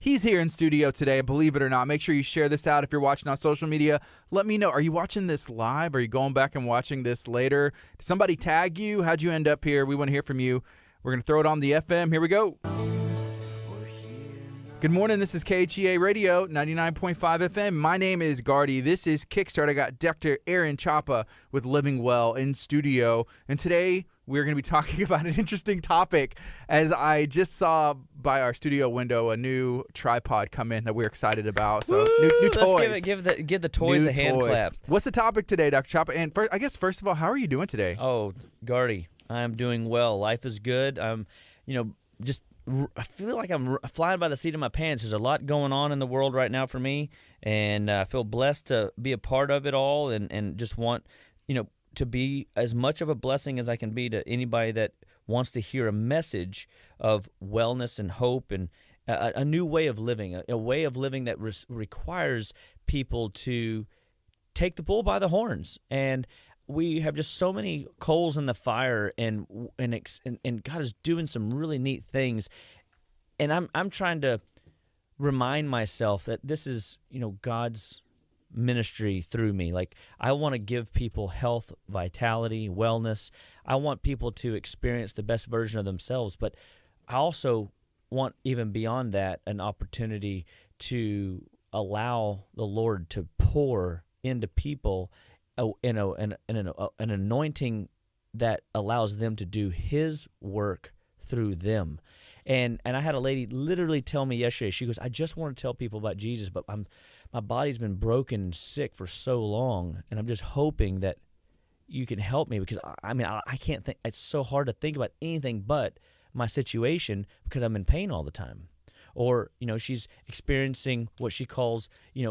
He's here in studio today, believe it or not. Make sure you share this out if you're watching on social media. Let me know. Are you watching this live? Are you going back and watching this later? Did somebody tag you? How'd you end up here? We want to hear from you. We're going to throw it on the FM. Here we go. Good morning. This is KHEA Radio, 99.5 FM. My name is Gardy. This is Kickstart. I got Dr. Aaron Chapa with Living Well in studio. And today we're going to be talking about an interesting topic, as I just saw by our studio window a new tripod come in that we're excited about. So new toys. Let's give the toys a hand clap. What's the topic today, Dr. Chapa? And first of all, how are you doing today? Oh, Gardy, I'm doing well. Life is good. I feel like I'm flying by the seat of my pants. There's a lot going on in the world right now for me, and I feel blessed to be a part of it all, and just want, to be as much of a blessing as I can be to anybody that wants to hear a message of wellness and hope and a new way of living, a way of living that requires people to take the bull by the horns. And we have just so many coals in the fire, and God is doing some really neat things. And I'm trying to remind myself that this is, God's ministry through me. Like, I want to give people health, vitality, wellness. I want people to experience the best version of themselves, but I also want, even beyond that, an opportunity to allow the Lord to pour into people an anointing that allows them to do His work through them. And I had a lady literally tell me yesterday, she goes, I just want to tell people about Jesus, but my body's been broken and sick for so long, and I'm just hoping that you can help me, because I can't think. It's so hard to think about anything but my situation because I'm in pain all the time. Or, she's experiencing what she calls,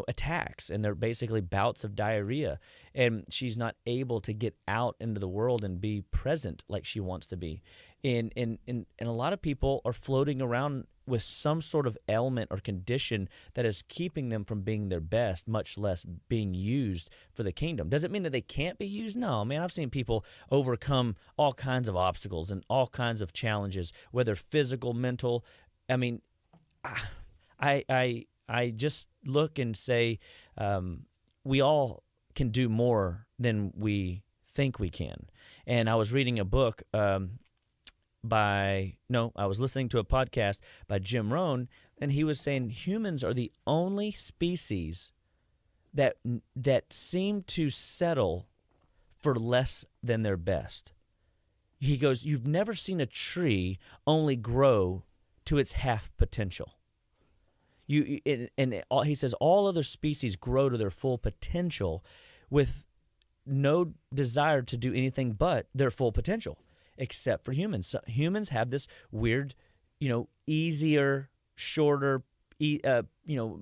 attacks, and they're basically bouts of diarrhea. And she's not able to get out into the world and be present like she wants to be. And a lot of people are floating around with some sort of ailment or condition that is keeping them from being their best, much less being used for the kingdom. Does it mean that they can't be used? No, man, I've seen people overcome all kinds of obstacles and all kinds of challenges, whether physical, mental. I just look and say we all can do more than we think we can. And I was reading a book I was listening to a podcast by Jim Rohn, and he was saying humans are the only species that seem to settle for less than their best. He goes, you've never seen a tree only grow to its half potential. He says all other species grow to their full potential with no desire to do anything but their full potential, except for humans. So humans have this weird, easier, shorter,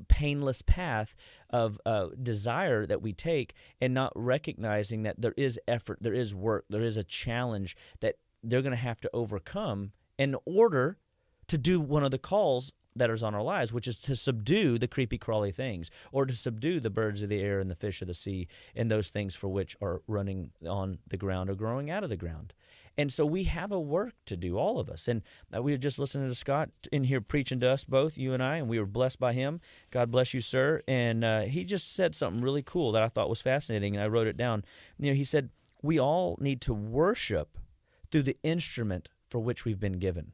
painless path of desire that we take, and not recognizing that there is effort, there is work, there is a challenge that they're going to have to overcome in order to do one of the calls that is on our lives, which is to subdue the creepy, crawly things, or to subdue the birds of the air and the fish of the sea, and those things for which are running on the ground or growing out of the ground. And so we have a work to do, all of us. And we were just listening to Scott in here preaching to us both, you and I, and we were blessed by him. God bless you, sir. And he just said something really cool that I thought was fascinating, and I wrote it down. He said, we all need to worship through the instrument for which we've been given.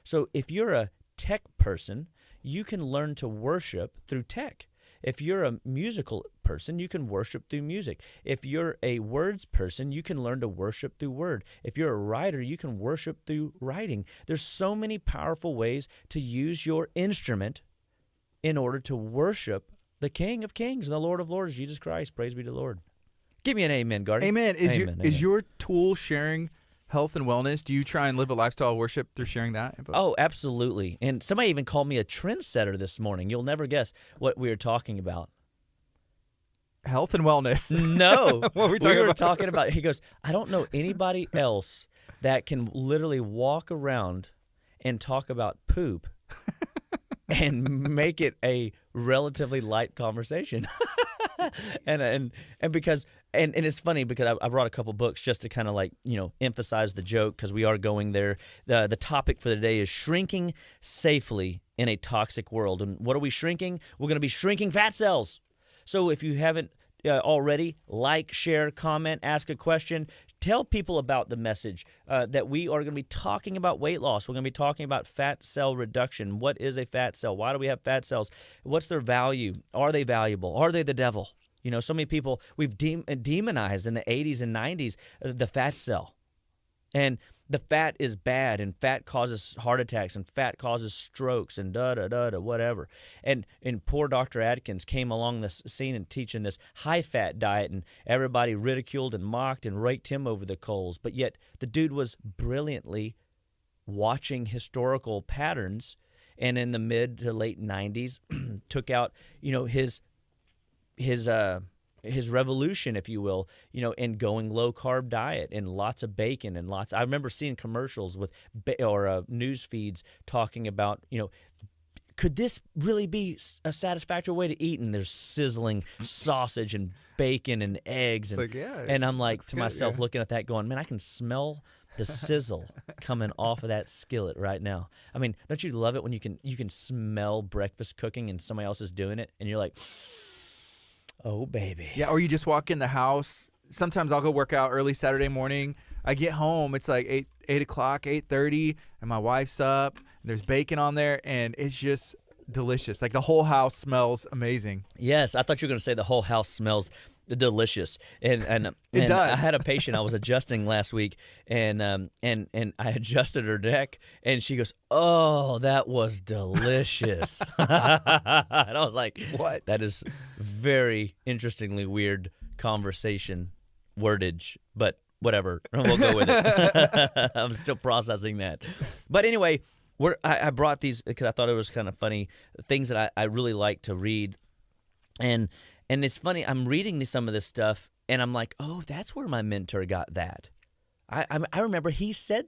So if you're a tech person, you can learn to worship through tech. If you're a musical person, you can worship through music. If you're a words person, you can learn to worship through word. If you're a writer, you can worship through writing. There's so many powerful ways to use your instrument in order to worship the King of Kings and the Lord of Lords, Jesus Christ. Praise be to the Lord. Give me an amen, Gardy. Amen. Is your tool sharing health and wellness? Do you try and live a lifestyle of worship through sharing that? Oh, absolutely. And somebody even called me a trendsetter this morning. You'll never guess what we were talking about. Health and wellness. No. What were we were talking about, he goes, I don't know anybody else that can literally walk around and talk about poop and make it a relatively light conversation. and because it's funny because I brought a couple books just to kind of emphasize the joke, because we are going there. The topic for the day is shrinking safely in a toxic world. And what are we shrinking? We're going to be shrinking fat cells. So if you haven't already, like, share, comment, ask a question. Tell people about the message that we are going to be talking about weight loss. We're going to be talking about fat cell reduction. What is a fat cell? Why do we have fat cells? What's their value? Are they valuable? Are they the devil? You know, so many people, we've demonized in the 80s and 90s the fat cell. And the fat is bad, and fat causes heart attacks, and fat causes strokes, and whatever. And poor Dr. Atkins came along this scene and teaching this high-fat diet, and everybody ridiculed and mocked and raked him over the coals. But yet the dude was brilliantly watching historical patterns, and in the mid to late 90s took out, you know, his revolution, if you will, you know, in going low carb diet and lots of bacon and lots. I remember seeing commercials with news feeds talking about, you know, could this really be a satisfactory way to eat? And there's sizzling sausage and bacon and eggs, and, and I'm like to myself, looking at that, going, man, I can smell the sizzle coming off of that skillet right now. I mean, don't you love it when you can smell breakfast cooking and somebody else is doing it, and you're like, oh, baby. Yeah, or you just walk in the house. Sometimes I'll go work out early Saturday morning. I get home, it's like 8 o'clock, 8:30, and my wife's up. And there's bacon on there, and it's just delicious. Like the whole house smells amazing. Yes, I thought you were going to say the whole house smells delicious. And it does. I had a patient I was adjusting last week, and I adjusted her neck, and she goes, "Oh, that was delicious." And I was like, "What?" That is very interestingly weird conversation wordage, but whatever. We'll go with it. I'm still processing that. But anyway, I brought these because I thought it was kind of funny, things that I really like to read. And it's funny, I'm reading some of this stuff, and I'm like, oh, that's where my mentor got that. I remember he said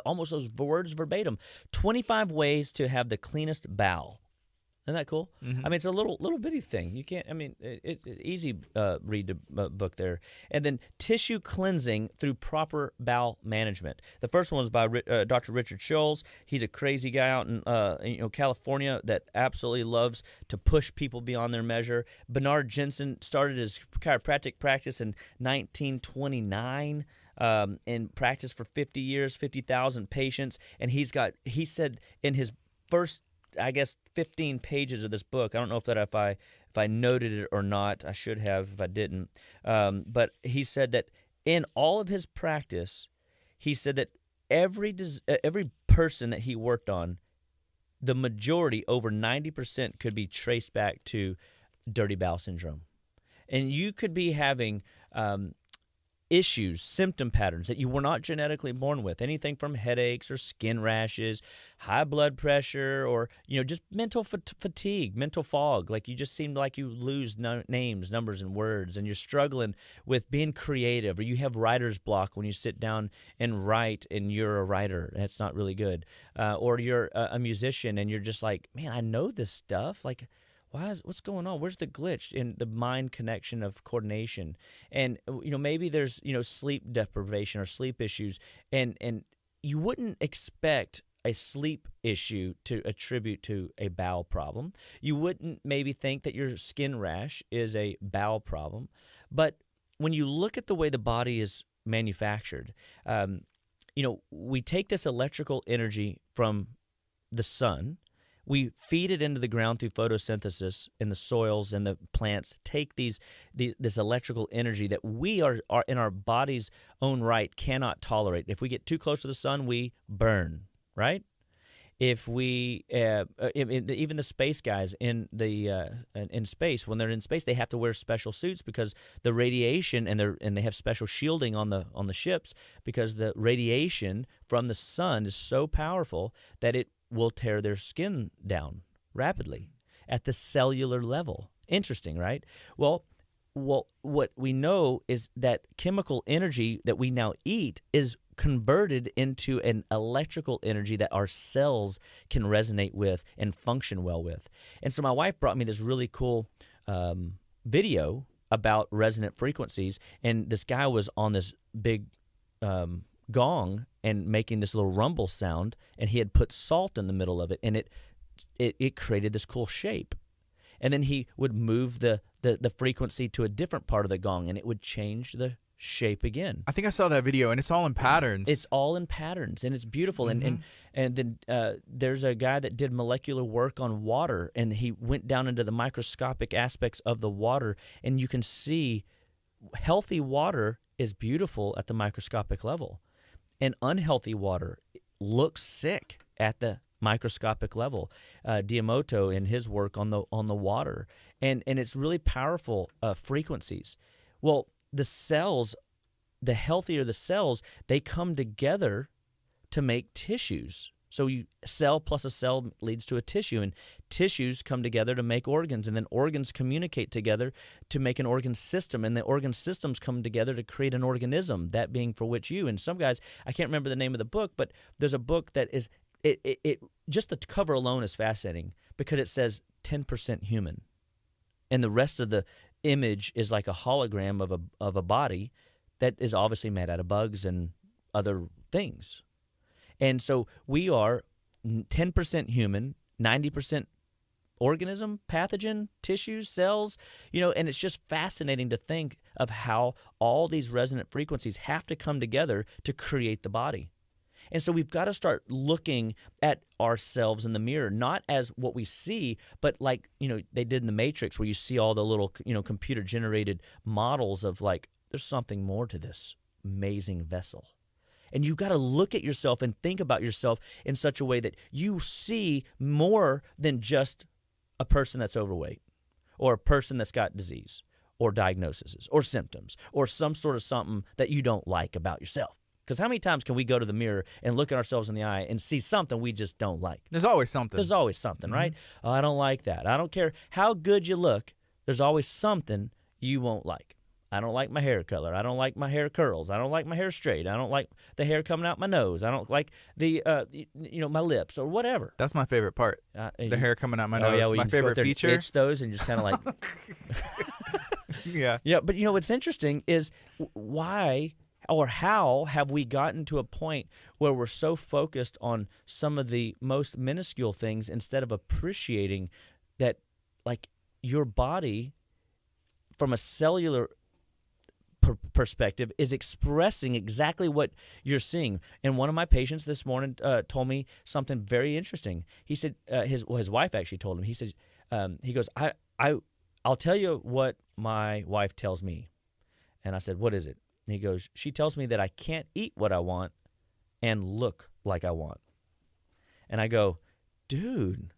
almost those words verbatim. 25 ways to have the cleanest bowel. Isn't that cool? Mm-hmm. I mean, it's a little bitty thing. You can't. I mean, easy read the book there. And then tissue cleansing through proper bowel management. The first one was by Dr. Richard Scholl's. He's a crazy guy out in California that absolutely loves to push people beyond their measure. Bernard Jensen started his chiropractic practice in 1929. And practiced for 50 years, 50,000 patients. And he said in his first, I guess, 15 pages of this book, I don't know if I noted it or not. I should have if I didn't. But he said that in all of his practice, he said that every person that he worked on, the majority, over 90%, could be traced back to dirty bowel syndrome. And you could be having issues, symptom patterns that you were not genetically born with, anything from headaches or skin rashes, high blood pressure, or just mental fatigue, mental fog. Like you just seem like you lose names, numbers, and words, and you're struggling with being creative, or you have writer's block when you sit down and write, and you're a writer, and it's not really good, or you're a musician, and you're just like, man, I know this stuff, like. What's going on? Where's the glitch in the mind connection of coordination? And maybe there's sleep deprivation or sleep issues, and you wouldn't expect a sleep issue to attribute to a bowel problem. You wouldn't maybe think that your skin rash is a bowel problem, but when you look at the way the body is manufactured, we take this electrical energy from the sun. We feed it into the ground through photosynthesis, and the soils and the plants take this electrical energy that we are in our body's own right cannot tolerate. If we get too close to the sun, we burn, right? If we even the space guys in space, when they're in space, they have to wear special suits because the radiation, and they have special shielding on the ships because the radiation from the sun is so powerful that it will tear their skin down rapidly at the cellular level. Interesting, right? Well, what we know is that chemical energy that we now eat is converted into an electrical energy that our cells can resonate with and function well with. And so my wife brought me this really cool video about resonant frequencies, and this guy was on this big gong and making this little rumble sound, and he had put salt in the middle of it, and it created this cool shape. And then he would move the frequency to a different part of the gong, and it would change the shape again. I think I saw that video, and it's all in patterns. It's all in patterns, and it's beautiful. And then there's a guy that did molecular work on water, and he went down into the microscopic aspects of the water, and you can see healthy water is beautiful at the microscopic level, and unhealthy water looks sick at the microscopic level. Diamoto in his work on the water, and it's really powerful frequencies. Well, the cells, the healthier the cells, they come together to make tissues. So cell plus a cell leads to a tissue, and tissues come together to make organs, and then organs communicate together to make an organ system, and the organ systems come together to create an organism, that being for which you. And some guys, I can't remember the name of the book, but there's a book that is, it just the cover alone is fascinating because it says 10% human, and the rest of the image is like a hologram of a body that is obviously made out of bugs and other things. And so we are 10% human, 90% organism, pathogen, tissues, cells, and it's just fascinating to think of how all these resonant frequencies have to come together to create the body. And so we've got to start looking at ourselves in the mirror, not as what we see, but like, they did in the Matrix, where you see all the little, computer-generated models of like, there's something more to this amazing vessel. And you've got to look at yourself and think about yourself in such a way that you see more than just a person that's overweight, or a person that's got disease, or diagnoses, or symptoms, or some sort of something that you don't like about yourself. Because how many times can we go to the mirror and look at ourselves in the eye and see something we just don't like? There's always something. There's always something, right? Oh, I don't like that. I don't care how good you look. There's always something you won't like. I don't like my hair color. I don't like my hair curls. I don't like my hair straight. I don't like the hair coming out my nose. I don't like the, my lips or whatever. That's my favorite part. The hair coming out my nose. Yeah, well, my favorite feature. Itch those and just kind of like. Yeah. Yeah, but what's interesting is why or how have we gotten to a point where we're so focused on some of the most minuscule things instead of appreciating that, like, your body from a cellular perspective is expressing exactly what you're seeing. And one of my patients this morning told me something very interesting. He said his wife actually told him. He says he goes, I'll tell you what my wife tells me. And I said, what is it? And he goes, she tells me that I can't eat what I want and look like I want. And I go, dude,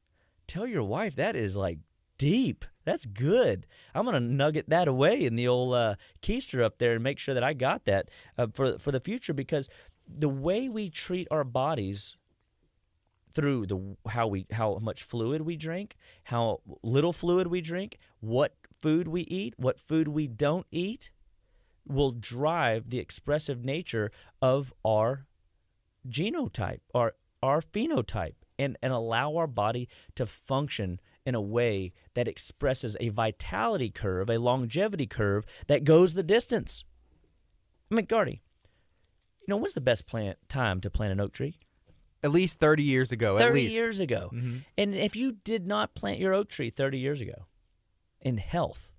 tell your wife that is like deep. That's good. I'm going to nugget that away in the old keister up there and make sure that I got that for the future, because the way we treat our bodies through how much fluid we drink, how little fluid we drink, what food we eat, what food we don't eat, will drive the expressive nature of our genotype, our phenotype, and allow our body to function in a way that expresses a vitality curve, a longevity curve that goes the distance. I mean, Gardy, when's the best time to plant an oak tree? At least 30 years ago. 30 at least. years ago. Mm-hmm. And if you did not plant your oak tree 30 years ago in health,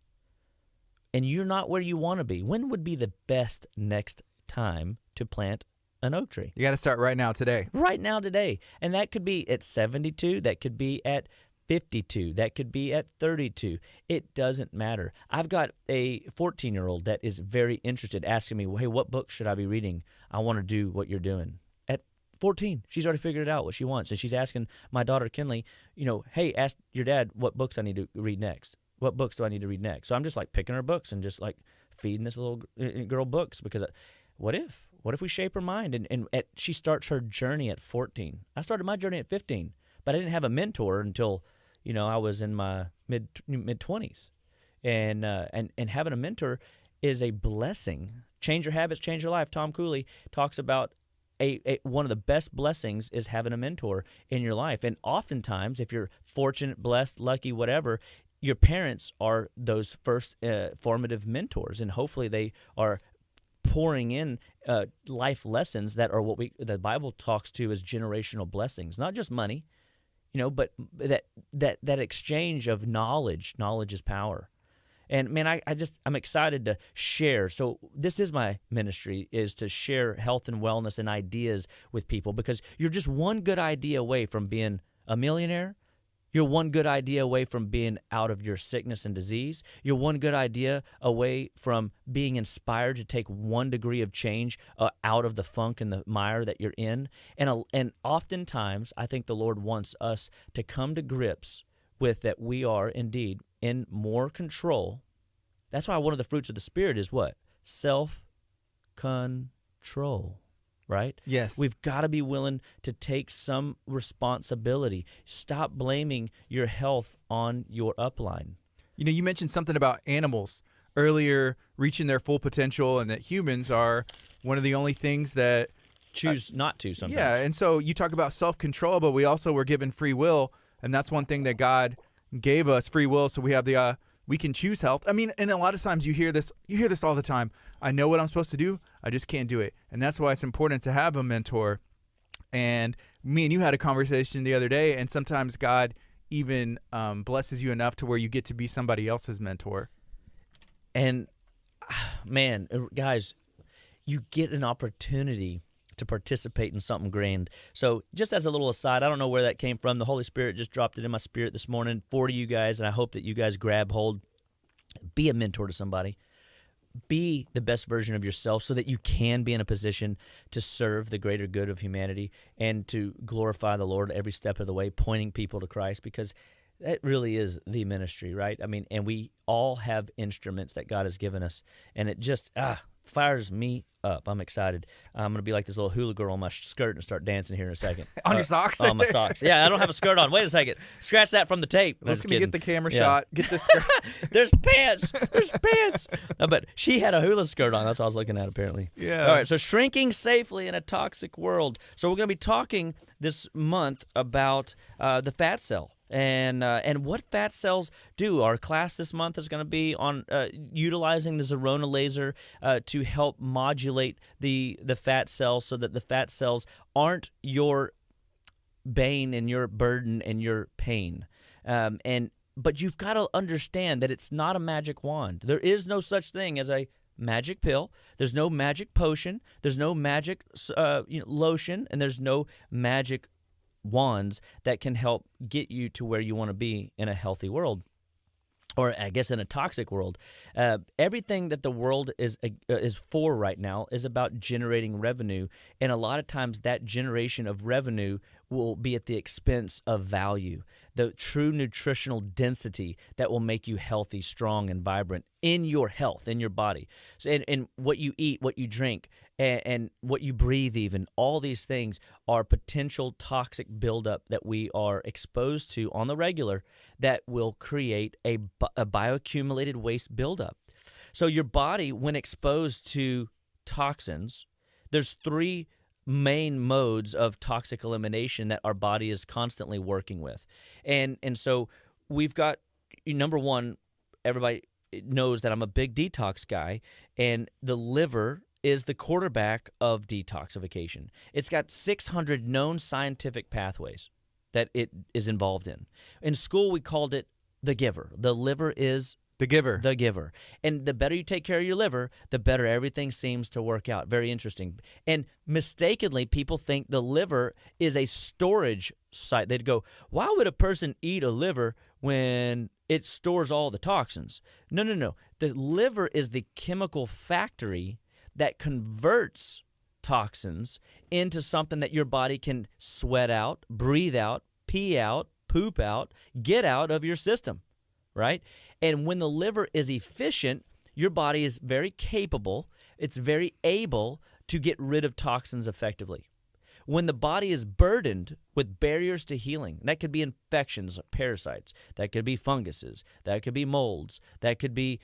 and you're not where you want to be, when would be the best next time to plant an oak tree? You got to start right now, today. Right now, today. And that could be at 72. That could be at 52. That could be at 32. It doesn't matter. I've got a 14-year-old that is very interested, asking me, well, hey, what book should I be reading? I want to do what you're doing. At 14, she's already figured it out what she wants. And she's asking my daughter, Kinley, hey, ask your dad what books I need to read next. What books do I need to read next? So I'm just like picking her books and just like feeding this little girl books, because what if we shape her mind? And she starts her journey at 14. I started my journey at 15, but I didn't have a mentor until, I was in my mid 20s. And having a mentor is a blessing. Change your habits, change your life. Tom Cooley talks about one of the best blessings is having a mentor in your life. And oftentimes, if you're fortunate, blessed, lucky, whatever, your parents are those first formative mentors, and hopefully they are pouring in life lessons that are what the Bible talks to as generational blessings. Not just money, but that exchange of knowledge is power. And man, I'm excited to share. So this is my ministry, is to share health and wellness and ideas with people, because you're just one good idea away from being a millionaire. You're one good idea away from being out of your sickness and disease. You're one good idea away from being inspired to take 1 degree of change out of the funk and the mire that you're in. And oftentimes, I think the Lord wants us to come to grips with that we are indeed in more control. That's why one of the fruits of the Spirit is what? Self-control. Right? Yes. We've got to be willing to take some responsibility. Stop blaming your health on your upline. You mentioned something about animals earlier reaching their full potential, and that humans are one of the only things that choose not to sometimes. Yeah, and so you talk about self-control, but we also were given free will, and that's one thing that God gave us, free will, so we have the we can choose health. I mean, and a lot of times you hear this all the time. I know what I'm supposed to do, I just can't do it. And that's why it's important to have a mentor. And me and you had a conversation the other day, and sometimes God even blesses you enough to where you get to be somebody else's mentor. And man, guys, you get an opportunity to participate in something grand. So just as a little aside, I don't know where that came from. The Holy Spirit just dropped it in my spirit this morning for you guys, and I hope that you guys grab hold. Be a mentor to somebody. Be the best version of yourself so that you can be in a position to serve the greater good of humanity and to glorify the Lord every step of the way, pointing people to Christ, because that really is the ministry, right? I mean, and we all have instruments that God has given us, and it just fires me up. I'm excited. I'm going to be like this little hula girl on my skirt and start dancing here in a second. On your socks? On my socks. Yeah, I don't have a skirt on. Wait a second. Scratch that from the tape. Let's get the camera shot. Get this skirt. There's pants. There's pants. No, but she had a hula skirt on. That's what I was looking at, apparently. Yeah. All right, so shrinking safely in a toxic world. So we're going to be talking this month about the fat cell. And what fat cells do. Our class this month is going to be on utilizing the Zerona laser to help modulate the fat cells so that the fat cells aren't your bane and your burden and your pain. But you've got to understand that it's not a magic wand. There is no such thing as a magic pill. There's no magic potion. There's no magic lotion, and there's no magic wands that can help get you to where you want to be in a healthy world, or I guess in a toxic world. Everything that the world is for right now is about generating revenue, and a lot of times that generation of revenue will be at the expense of value, the true nutritional density that will make you healthy, strong, and vibrant in your health, in your body. So, and what you eat, what you drink, and what you breathe, even, all these things are potential toxic buildup that we are exposed to on the regular that will create a bioaccumulated waste buildup. So your body, when exposed to toxins, there's 3 main modes of toxic elimination that our body is constantly working with. And so we've got, number one, everybody knows that I'm a big detox guy, and the liver is the quarterback of detoxification. It's got 600 known scientific pathways that it is involved in. In school, we called it the giver. The liver is the giver. The giver. And the better you take care of your liver, the better everything seems to work out. Very interesting. And mistakenly, people think the liver is a storage site. They'd go, why would a person eat a liver when it stores all the toxins? No. The liver is the chemical factory that converts toxins into something that your body can sweat out, breathe out, pee out, poop out, get out of your system, right? And when the liver is efficient, your body is very capable, it's very able to get rid of toxins effectively. When the body is burdened with barriers to healing, that could be infections, parasites, that could be funguses, that could be molds, that could be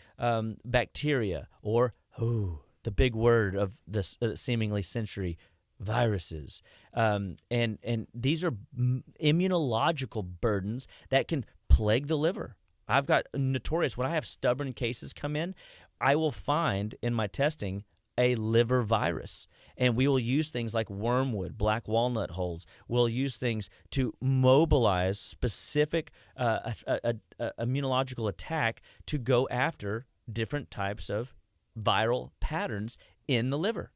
bacteria, or the big word of this seemingly century, viruses. And these are immunological burdens that can plague the liver. I've got notorious, when I have stubborn cases come in, I will find in my testing a liver virus. And we will use things like wormwood, black walnut hulls. We'll use things to mobilize specific immunological attack to go after different types of viral patterns in the liver.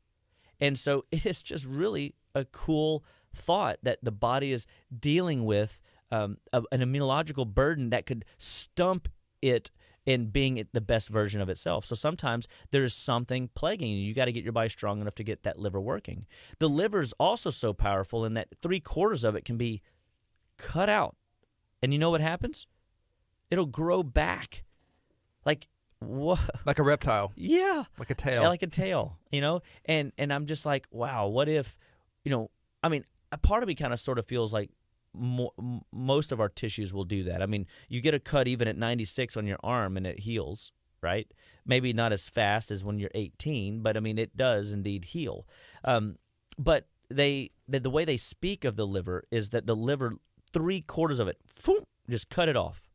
And so it is just really a cool thought that the body is dealing with an immunological burden that could stump it in being the best version of itself. So sometimes there's something plaguing you. You got to get your body strong enough to get that liver working. The liver is also so powerful in that 3/4 of it can be cut out. And you know what happens? It'll grow back. Like what? Like a reptile. Yeah. Like a tail. Yeah, like a tail, And I'm just like, wow, what if, a part of me kind of sort of feels like most of our tissues will do that. I mean, you get a cut even at 96 on your arm and it heals, right? Maybe not as fast as when you're 18, but it does indeed heal. But the way they speak of the liver is that the liver, 3/4 of it, just cut it off.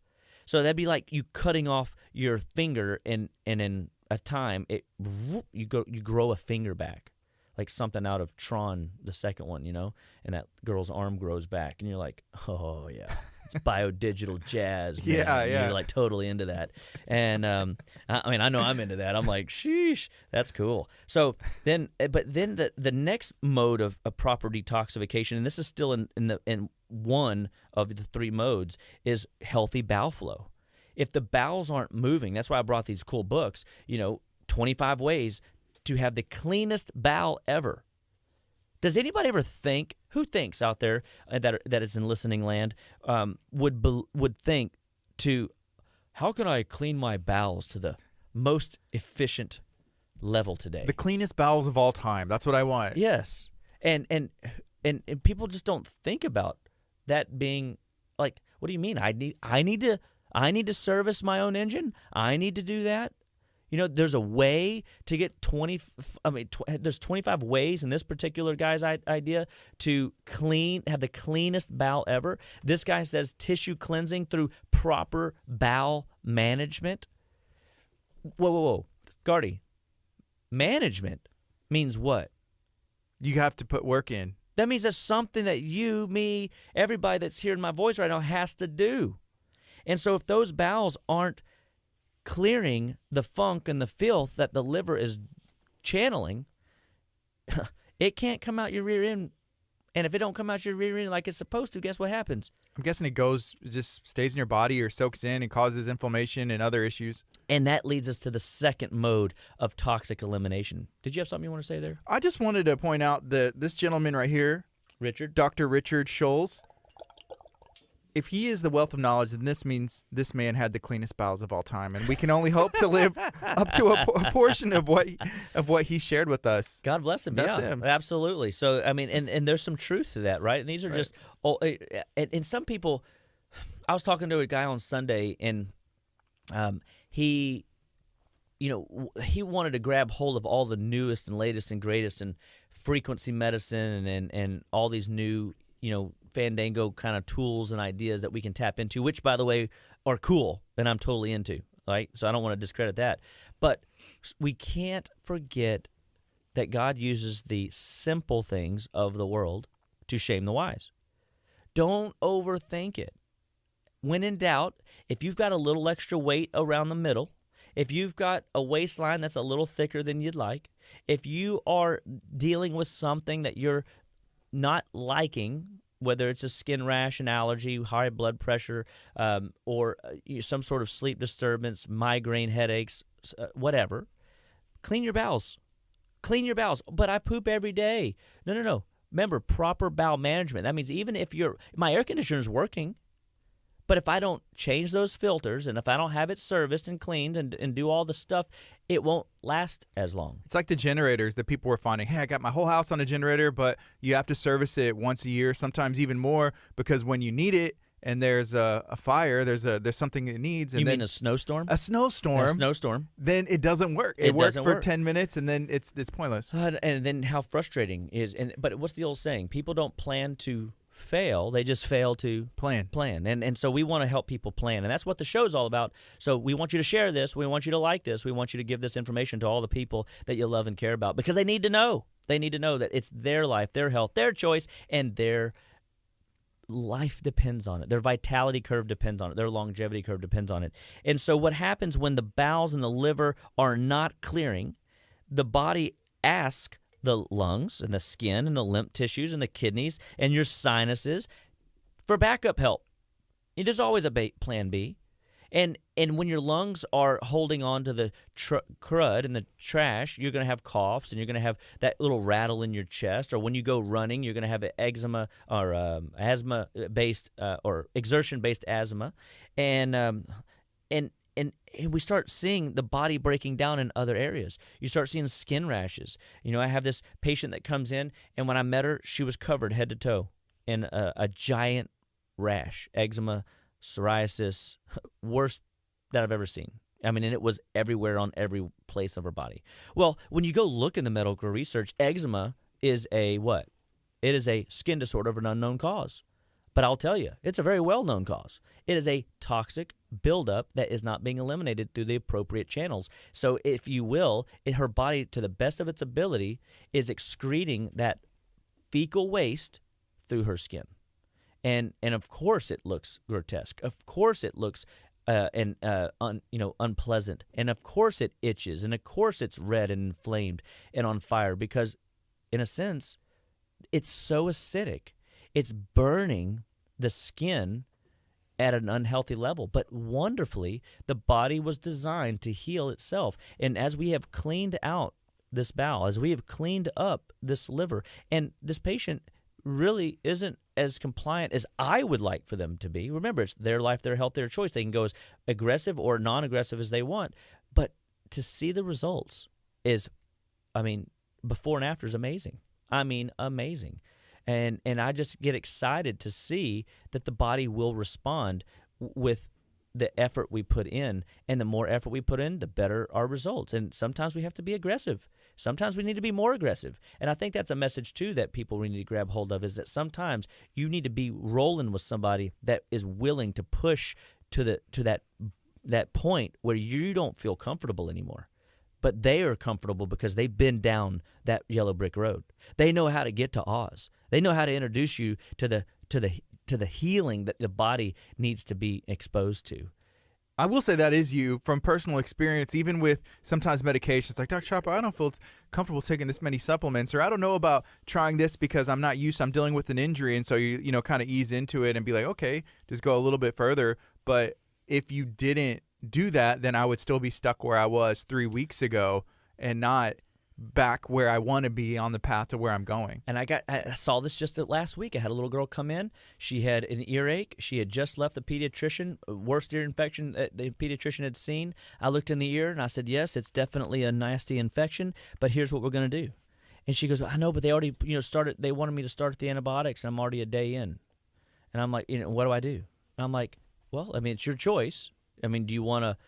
So that'd be like you cutting off your finger, and in a time you grow a finger back. Like something out of Tron, the second one, and that girl's arm grows back, and you're like, oh, yeah, it's biodigital jazz, man. Yeah. You're like totally into that. And, I know I'm into that. I'm like, sheesh, that's cool. So then the next mode of proper detoxification, and this is still in one of the 3 modes, is healthy bowel flow. If the bowels aren't moving, that's why I brought these cool books, 25 ways to have the cleanest bowel ever. Does anybody ever think, who thinks out there that is in listening land, would think to, how can I clean my bowels to the most efficient level today? The cleanest bowels of all time. That's what I want. Yes. And people just don't think about that being like, what do you mean? I need to service my own engine? I need to do that? There's a way to get there's 25 ways in this particular guy's idea to have the cleanest bowel ever. This guy says tissue cleansing through proper bowel management. Whoa. Gardy, management means what? You have to put work in. That means that's something that you, me, everybody that's hearing my voice right now has to do. And so if those bowels aren't clearing the funk and the filth that the liver is channeling, it can't come out your rear end. And if it don't come out your rear end like it's supposed to, guess what happens? I'm guessing it just stays in your body or soaks in and causes inflammation and other issues. And that leads us to the second mode of toxic elimination. Did you have something you want to say there? I just wanted to point out that this gentleman right here, Richard? Dr. Richard Scholes, if he is the wealth of knowledge, then this means this man had the cleanest bowels of all time, and we can only hope to live up to a portion of what he shared with us. God bless him. That's yeah, him. Absolutely. So and there's some truth to that, right? And these are just and some people. I was talking to a guy on Sunday, and he wanted to grab hold of all the newest and latest and greatest in frequency medicine and all these new fandango kind of tools and ideas that we can tap into, which, by the way, are cool and I'm totally into, right? So I don't want to discredit that. But we can't forget that God uses the simple things of the world to shame the wise. Don't overthink it. When in doubt, if you've got a little extra weight around the middle, if you've got a waistline that's a little thicker than you'd like, if you are dealing with something that you're not liking, whether it's a skin rash, an allergy, high blood pressure, or some sort of sleep disturbance, migraine headaches, whatever, clean your bowels. Clean your bowels. But I poop every day. No. Remember, proper bowel management. That means even if my air conditioner is working, but if I don't change those filters and if I don't have it serviced and cleaned and do all the stuff, it won't last as long. It's like the generators that people were finding. Hey, I got my whole house on a generator, but you have to service it once a year, sometimes even more, because when you need it and there's a fire, there's something it needs. And you mean a snowstorm? A snowstorm. A snowstorm. Then it doesn't work. It works for 10 minutes and then it's pointless. And then how frustrating is. But what's the old saying? People don't plan to fail. They just fail to Plan. And so we want to help people plan. And that's what the show's all about. So we want you to share this. We want you to like this. We want you to give this information to all the people that you love and care about, because they need to know. They need to know that it's their life, their health, their choice, and their life depends on it. Their vitality curve depends on it. Their longevity curve depends on it. And so what happens when the bowels and the liver are not clearing, the body asks the lungs and the skin and the lymph tissues and the kidneys and your sinuses for backup help. There's always a plan B. And when your lungs are holding on to the crud and the trash, you're going to have coughs and you're going to have that little rattle in your chest. Or when you go running, you're going to have an eczema or asthma-based or exertion-based asthma. And we start seeing the body breaking down in other areas. You start seeing skin rashes. I have this patient that comes in, and when I met her, she was covered head to toe in a giant rash, eczema psoriasis, worst that I've ever seen. And it was everywhere on every place of her body. Well, when you go look in the medical research, eczema is a what? It is a skin disorder of an unknown cause. But I'll tell you, it's a very well-known cause. It is a toxic buildup that is not being eliminated through the appropriate channels. So if you will, her body, to the best of its ability, is excreting that fecal waste through her skin. And of course it looks grotesque. Of course it looks unpleasant. And of course it itches. And of course it's red and inflamed and on fire, because in a sense, it's so acidic. It's burning the skin at an unhealthy level. But wonderfully, the body was designed to heal itself. And as we have cleaned out this bowel, as we have cleaned up this liver, and this patient really isn't as compliant as I would like for them to be. Remember, it's their life, their health, their choice. They can go as aggressive or non-aggressive as they want. But to see the results is, before and after is amazing. Amazing. And I just get excited to see that the body will respond with the effort we put in. And the more effort we put in, the better our results. And sometimes we have to be aggressive. Sometimes we need to be more aggressive. And I think that's a message, too, that people really need to grab hold of, is that sometimes you need to be rolling with somebody that is willing to push to that point where you don't feel comfortable anymore. But they are comfortable because they've been down that yellow brick road. They know how to get to Oz. They know how to introduce you to the healing that the body needs to be exposed to. I will say that is you from personal experience, even with sometimes medications like, Dr. Chapa, I don't feel comfortable taking this many supplements, or I don't know about trying this because I'm not used, I'm dealing with an injury. And so you kind of ease into it and be like, okay, just go a little bit further. But if you didn't do that, then I would still be stuck where I was 3 weeks ago and not back where I want to be on the path to where I'm going. And I saw this just last week. I had a little girl come in. She had an earache. She had just left the pediatrician, worst ear infection that the pediatrician had seen. I looked in the ear and I said, yes, it's definitely a nasty infection, but here's what we're going to do. And she goes, I know, but they already started. They wanted me to start the antibiotics, and I'm already a day in. And I'm like, what do I do? And I'm like, well, it's your choice. Do you want to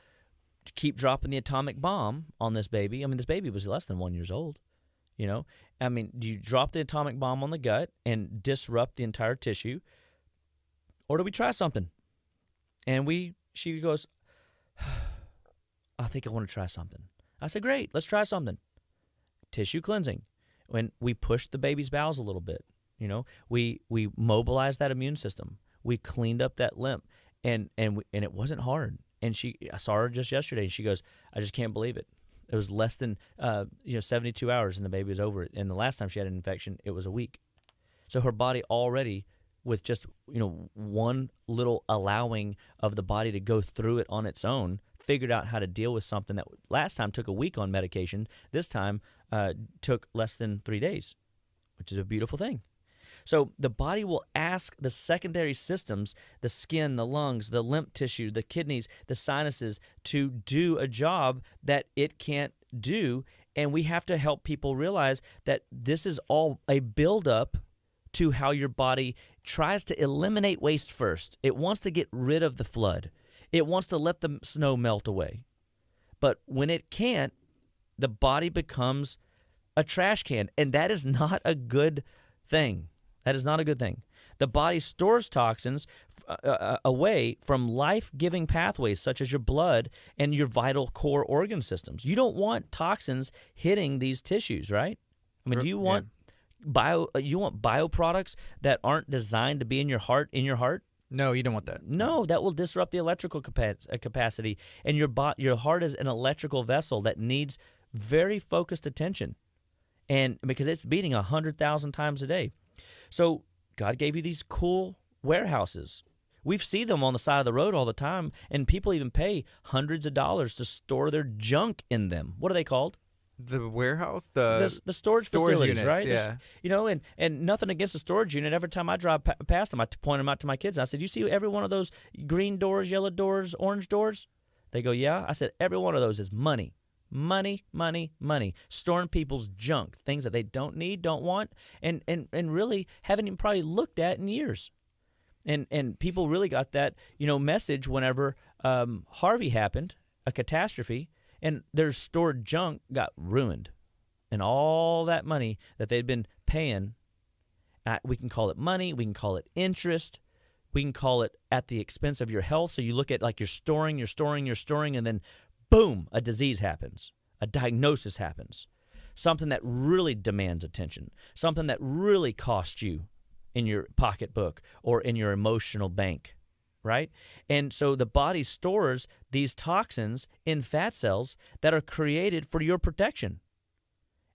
keep dropping the atomic bomb on this baby? This baby was less than 1 year old. Do you drop the atomic bomb on the gut and disrupt the entire tissue? Or do we try something? And she goes, I think I want to try something. I said, great, let's try something. Tissue cleansing. When we pushed the baby's bowels a little bit, we mobilized that immune system. We cleaned up that lymph, and it wasn't hard. And I saw her just yesterday, and she goes, I just can't believe it. It was less than 72 hours, and the baby was over it. And the last time she had an infection, it was a week. So her body already, with just one little allowing of the body to go through it on its own, figured out how to deal with something that last time took a week on medication. This time took less than 3 days, which is a beautiful thing. So the body will ask the secondary systems, the skin, the lungs, the lymph tissue, the kidneys, the sinuses, to do a job that it can't do. And we have to help people realize that this is all a buildup to how your body tries to eliminate waste first. It wants to get rid of the flood. It wants to let the snow melt away. But when it can't, the body becomes a trash can. And that is not a good thing. That is not a good thing. The body stores toxins away from life-giving pathways such as your blood and your vital core organ systems. You don't want toxins hitting these tissues, right? I mean, do you want bioproducts that aren't designed to be in your heart? No, you don't want that. No, that will disrupt the electrical capacity, and your heart is an electrical vessel that needs very focused attention, and because it's beating 100,000 times a day. So God gave you these cool warehouses. We see them on the side of the road all the time, and people even pay hundreds of dollars to store their junk in them. What are they called? The warehouse? The storage facilities, units, right? Yeah. And nothing against the storage unit. Every time I drive past them, I point them out to my kids. And I said, you see every one of those green doors, yellow doors, orange doors? They go, yeah. I said, every one of those is money. Money, money, money. Storing people's junk, things that they don't need, don't want, and really haven't even probably looked at in years. And people really got that, message whenever Harvey happened, a catastrophe, and their stored junk got ruined. And all that money that they'd been paying, we can call it money, we can call it interest, we can call it at the expense of your health. So you look at like you're storing, and then boom, a disease happens, a diagnosis happens, something that really demands attention, something that really costs you in your pocketbook or in your emotional bank, right? And so the body stores these toxins in fat cells that are created for your protection.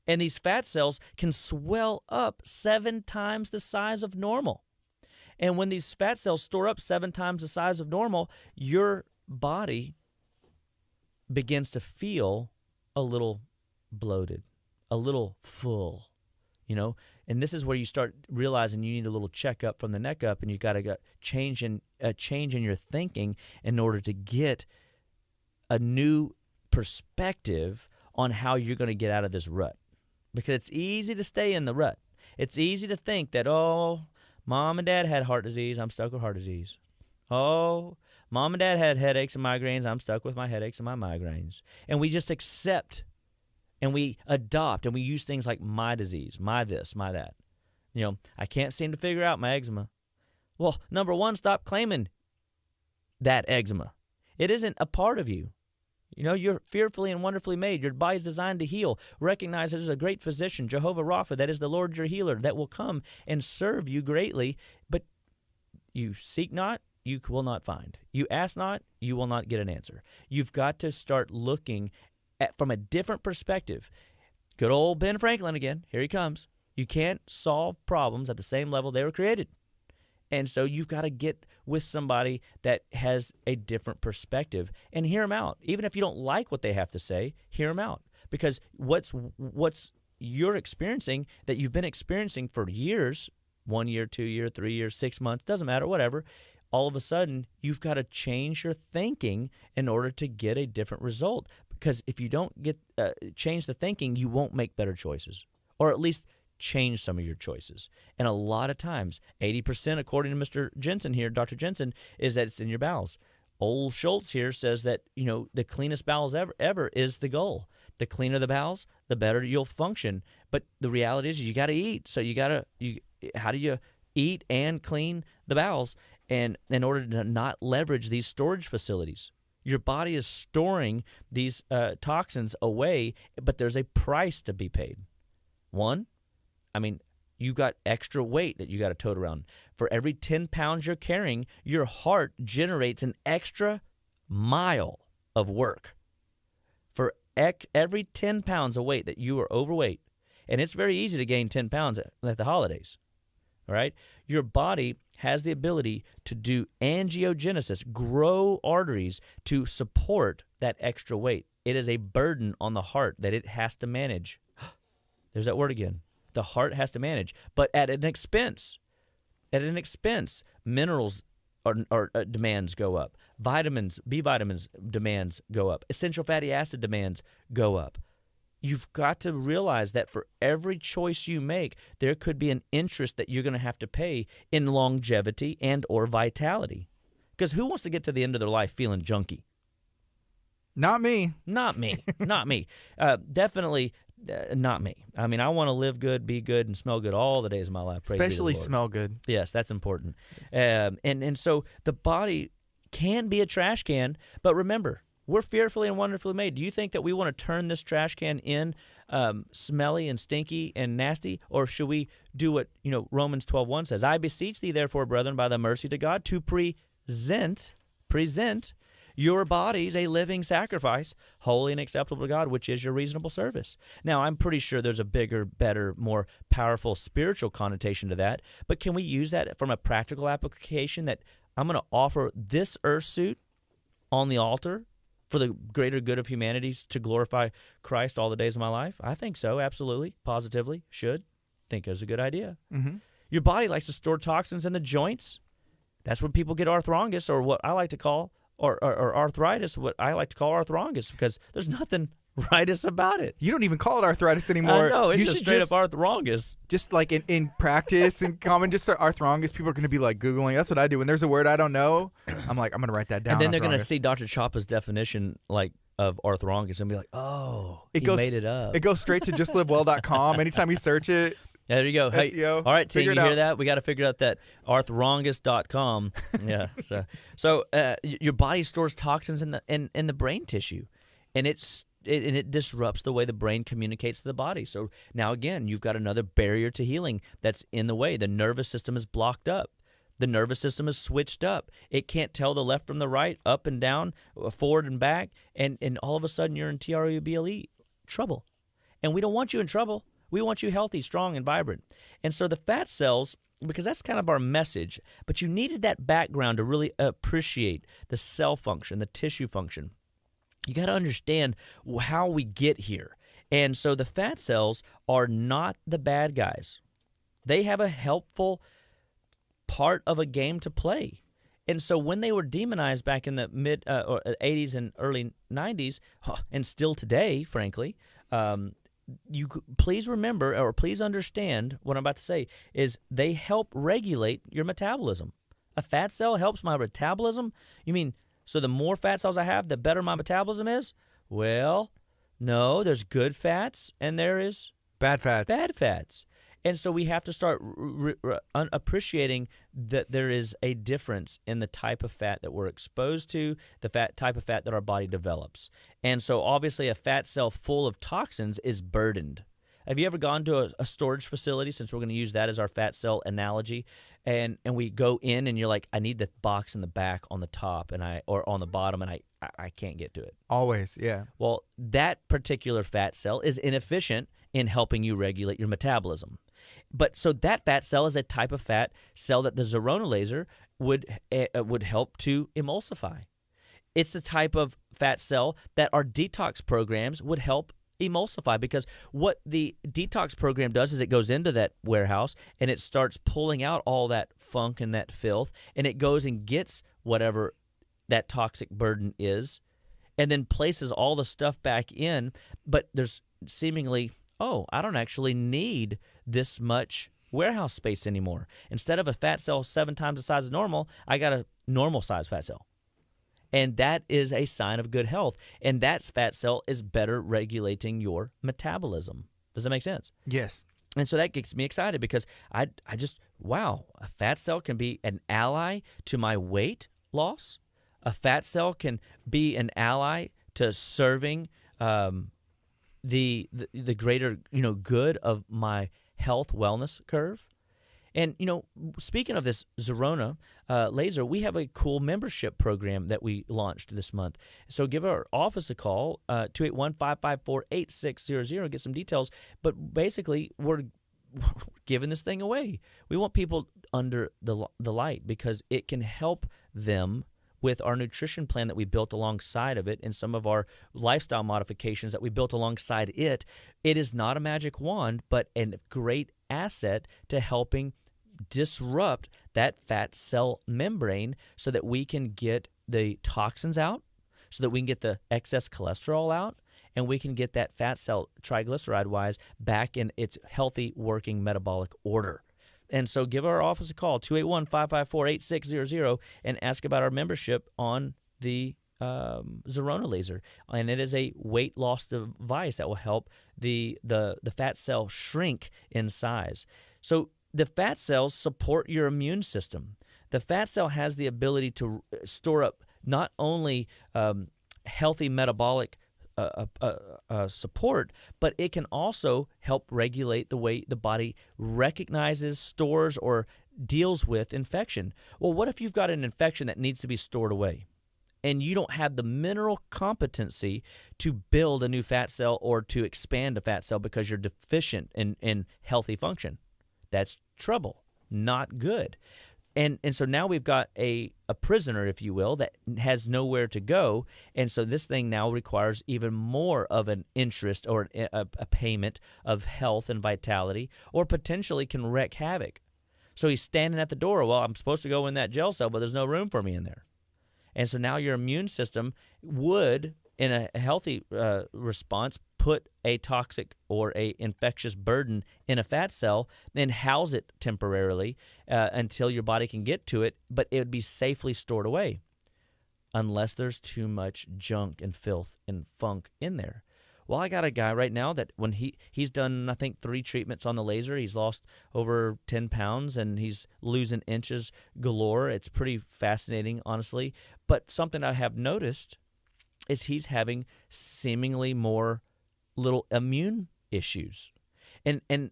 And these fat cells can swell up 7 times the size of normal. And when these fat cells store up 7 times the size of normal, your body begins to feel a little bloated, a little full, And this is where you start realizing you need a little checkup from the neck up, and you got to get a change in your thinking in order to get a new perspective on how you're going to get out of this rut. Because it's easy to stay in the rut. It's easy to think that, mom and dad had heart disease, I'm stuck with heart disease. Oh, mom and dad had headaches and migraines, I'm stuck with my headaches and my migraines. And we just accept and we adopt and we use things like my disease, my this, my that. I can't seem to figure out my eczema. Well, number one, stop claiming that eczema. It isn't a part of you. You're fearfully and wonderfully made. Your body's designed to heal. Recognize there's a great physician, Jehovah Rapha, that is the Lord your healer, that will come and serve you greatly. But you seek not, you will not find. You ask not, you will not get an answer. You've got to start looking from a different perspective. Good old Ben Franklin again. Here he comes. You can't solve problems at the same level they were created. And so you've got to get with somebody that has a different perspective and hear them out. Even if you don't like what they have to say, hear them out. Because what's you're experiencing, that you've been experiencing for years, 1 year, 2 years, 3 years, 6 months, doesn't matter, whatever, all of a sudden you've got to change your thinking in order to get a different result. Because if you don't change the thinking, you won't make better choices, or at least change some of your choices. And a lot of times, 80%, according to Mr. Jensen here, Dr. Jensen, is that it's in your bowels. Old Schultz here says that, the cleanest bowels ever is the goal. The cleaner the bowels, the better you'll function. But the reality is you got to eat. So how do you eat and clean the bowels? And in order to not leverage these storage facilities. Your body is storing these toxins away, but there's a price to be paid. One, you got extra weight that you got to tote around. For every 10 pounds you're carrying, your heart generates an extra mile of work. For every 10 pounds of weight that you are overweight, and it's very easy to gain 10 pounds at the holidays, all right? Your body has the ability to do angiogenesis, grow arteries to support that extra weight. It is a burden on the heart that it has to manage. There's that word again. The heart has to manage, but at an expense. At an expense, minerals demands go up. Vitamins, B vitamins demands go up. Essential fatty acid demands go up. You've got to realize that for every choice you make, there could be an interest that you're going to have to pay in longevity and or vitality. Because who wants to get to the end of their life feeling junky? Not me. Not me. Not me. Definitely not me. I mean, I want to live good, be good, and smell good all the days of my life. Praise be to the Especially Lord. smell good. Yes, that's important. And so the body can be a trash can, but remember, we're fearfully and wonderfully made. Do you think that we want to turn this trash can in smelly and stinky and nasty, or should we do what Romans 12:1 says? I beseech thee, therefore, brethren, by the mercy to God, to present your bodies a living sacrifice, holy and acceptable to God, which is your reasonable service. Now, I'm pretty sure there's a bigger, better, more powerful spiritual connotation to that, but can we use that from a practical application that I'm going to offer this earth suit on the altar for the greater good of humanity to glorify Christ all the days of my life? I think so, absolutely, positively, should. Think it's a good idea. Mm-hmm. Your body likes to store toxins in the joints. That's when people get arthritis, or what I like to call or arthritis, what I like to call arthritis, because there's nothing rightus about it. You don't even call it arthritis anymore. No, it's you just should straight up arthritis. Just like in practice and common, just arthritis, people are going to be like Googling. That's what I do. When there's a word I don't know, I'm like, I'm going to write that down. And then they're going to arthritis. see Dr. Chapa's definition of arthritis and be like, oh, he made it up. It goes straight to justlivewell.com. Anytime you search it. Yeah, there you go. Hey, SEO. All right, team, you hear out. that? We got to figure out that arthrongus.com. Yeah. So your body stores toxins in the brain tissue, and it disrupts the way the brain communicates to the body. So now again, you've got another barrier to healing that's in the way. The nervous system is blocked up. The nervous system is switched up. It can't tell the left from the right, up and down, forward and back, and all of a sudden you're in trouble, trouble. And we don't want you in trouble. We want you healthy, strong, and vibrant. And so the fat cells, because that's kind of our message, but you needed that background to really appreciate the cell function, the tissue function. You got to understand how we get here. And so the fat cells are not the bad guys. They have a helpful part of a game to play. And so when they were demonized back in the mid or 80s and early 90s, and still today, frankly, you please remember, or please understand what I'm about to say, is they help regulate your metabolism. A fat cell helps my metabolism? You mean, so the more fat cells I have, the better my metabolism is? Well, no, there's good fats and there is Bad fats. bad fats. And so we have to start appreciating that there is a difference in the type of fat that we're exposed to, the type of fat that our body develops. And so obviously a fat cell full of toxins is burdened. Have you ever gone to a storage facility, since we're going to use that as our fat cell analogy, and we go in and you're like, I need the box in the back on the top or on the bottom, and I can't get to it. Always, yeah. Well, that particular fat cell is inefficient in helping you regulate your metabolism. But so that fat cell is a type of fat cell that the Zerona laser would help to emulsify. It's the type of fat cell that our detox programs would help emulsify, because what the detox program does is it goes into that warehouse and it starts pulling out all that funk and that filth, and it goes and gets whatever that toxic burden is and then places all the stuff back in. But there's seemingly, I don't actually need this much warehouse space anymore. Instead of a fat cell 7 times the size of normal, I got a normal size fat cell. And that is a sign of good health. And that fat cell is better regulating your metabolism. Does that make sense? Yes. And so that gets me excited, because I just, wow, a fat cell can be an ally to my weight loss. A fat cell can be an ally to serving the greater good of my health wellness curve. And speaking of this Zerona laser, we have a cool membership program that we launched this month. So give our office a call, 281-554-8600, get some details. But basically, we're giving this thing away. We want people under the light, because it can help them with our nutrition plan that we built alongside of it, and some of our lifestyle modifications that we built alongside it. It is not a magic wand, but a great asset to helping disrupt that fat cell membrane so that we can get the toxins out, so that we can get the excess cholesterol out, and we can get that fat cell, triglyceride-wise, back in its healthy working metabolic order. And so give our office a call, 281-554-8600, and ask about our membership on the Zerona laser, and it is a weight loss device that will help the fat cell shrink in size. So the fat cells support your immune system. The fat cell has the ability to store up not only healthy metabolic support, but it can also help regulate the way the body recognizes, stores, or deals with infection. Well, what if you've got an infection that needs to be stored away, and you don't have the mineral competency to build a new fat cell or to expand a fat cell because you're deficient in healthy function? That's trouble, not good. And so now we've got a prisoner, if you will, that has nowhere to go. And so this thing now requires even more of an interest or a payment of health and vitality, or potentially can wreak havoc. So he's standing at the door. Well, I'm supposed to go in that jail cell, but there's no room for me in there. And so now your immune system would, in a healthy response, put a toxic or a infectious burden in a fat cell, then house it temporarily until your body can get to it, but it would be safely stored away unless there's too much junk and filth and funk in there. Well, I got a guy right now that when he's done, I think, 3 treatments on the laser. He's lost over 10 pounds, and he's losing inches galore. It's pretty fascinating, honestly. But something I have noticed is he's having seemingly more little immune issues. And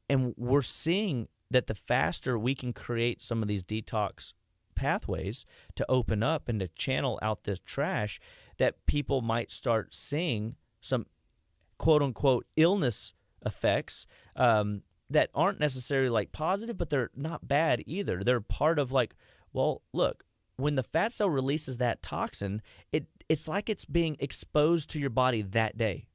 we're seeing that the faster we can create some of these detox pathways to open up and to channel out this trash, that people might start seeing some quote-unquote illness effects that aren't necessarily like positive, but they're not bad either. They're part of like, well, look, when the fat cell releases that toxin, it's like it's being exposed to your body that day.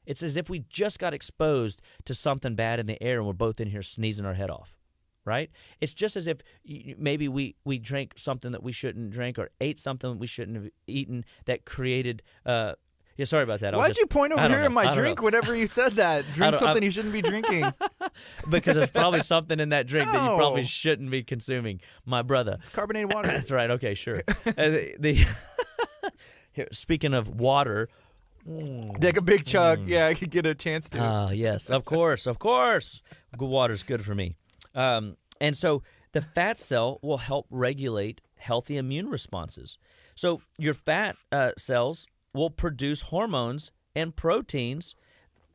It's as if we just got exposed to something bad in the air and we're both in here sneezing our head off, right? It's just as if maybe we drank something that we shouldn't drink, or ate something that we shouldn't have eaten, that created yeah, sorry about that. Why'd you point over here in my drink whenever you said that? Drink something you shouldn't be drinking. Because there's probably something in that drink that you probably shouldn't be consuming, my brother. It's carbonated water. That's right. Okay, sure. Here, speaking of water. Take a big chug. Yeah, I could get a chance to. Yes, of course. Good water's good for me. And so the fat cell will help regulate healthy immune responses. So your fat cells will produce hormones and proteins.